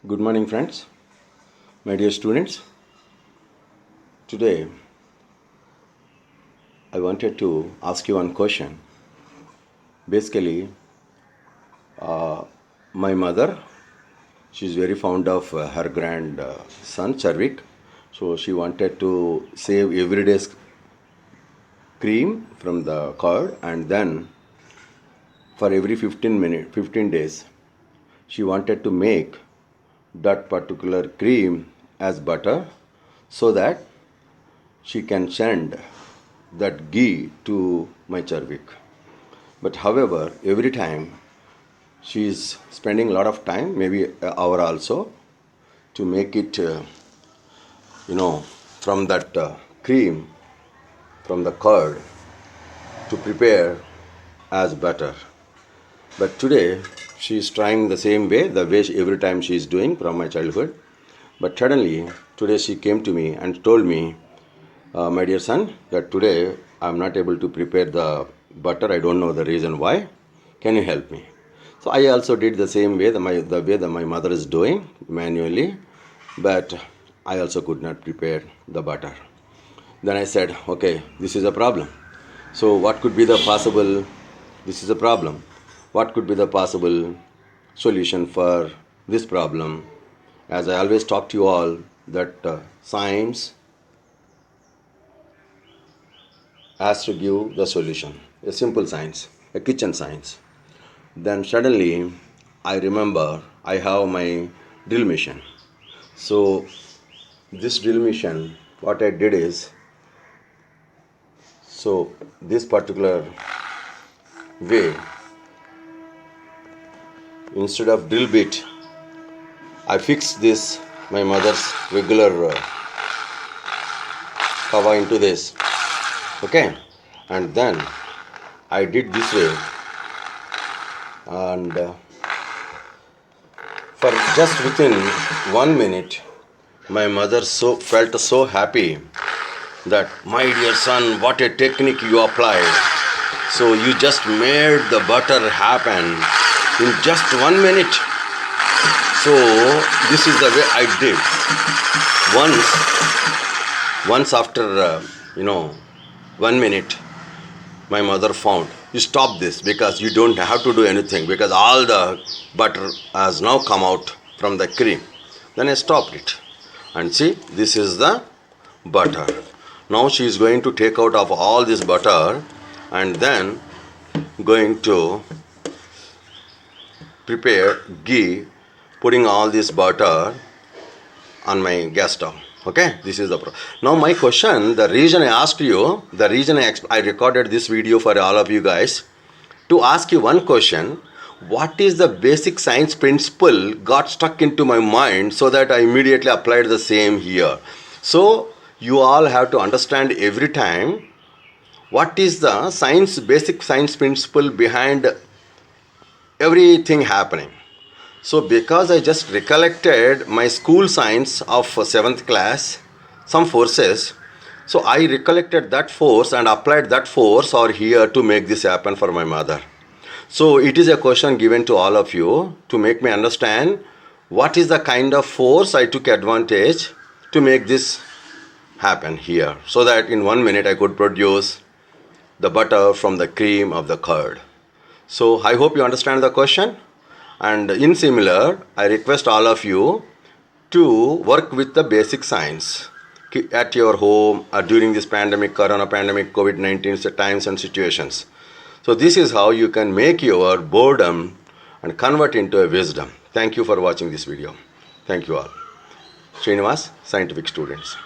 Good morning, friends, my dear students. Today, I wanted to ask you one question. Basically, my mother, she's very fond of her grandson, Charvik. So she wanted to save everyday's cream from the curd, and then for every 15 days, she wanted to make that particular cream as butter so that she can send that ghee to my Charvik. But however, every time she is spending a lot of time, maybe an hour also, to make it, from that cream, from the curd, to prepare as butter. But today, she is trying the same way, the way every time she is doing from my childhood. But suddenly, today she came to me and told me, my dear son, that today I am not able to prepare the butter. I don't know the reason why. Can you help me? So I also did the same way, the way that my mother is doing manually, but I also could not prepare the butter. Then I said, okay, this is a problem. So what could be the possible? This is a problem. What could be the possible solution for this problem? As I always talk to you all, that science has to give the solution, a simple science, a kitchen science. Then suddenly I remember I have my drill machine. So this drill machine, what I did is, so this particular way, instead of drill bit, I fixed this, my mother's regular cover into this. Okay, and then I did this way, and for just within 1 minute, my mother felt so happy that, my dear son, what a technique you applied. So you just made the butter happen in just 1 minute. So this is the way I did. Once after 1 minute, my mother found, you stop this because you don't have to do anything, because all the butter has now come out from the cream. Then I stopped it, and see, this is the butter. Now she is going to take out of all this butter and then going to prepare ghee, putting all this butter on my gas stove. Okay, this is the now my question, the reason I asked you, the reason I recorded this video for all of you guys, to ask you one question. What is the basic science principle got stuck into my mind, so that I immediately applied the same here. So you all have to understand every time what is the basic science principle behind everything happening. So because I just recollected my school science of 7th class, some forces, so I recollected that force and applied that force over here to make this happen for my mother. So it is a question given to all of you to make me understand what is the kind of force I took advantage to make this happen here, so that in 1 minute I could produce the butter from the cream of the curd. So I hope you understand the question. And in similar, I request all of you to work with the basic science at your home during this pandemic, corona pandemic, COVID-19 times and situations. So this is how you can make your boredom and convert into a wisdom. Thank you for watching this video. Thank you all. Srinivas, Scientific Students.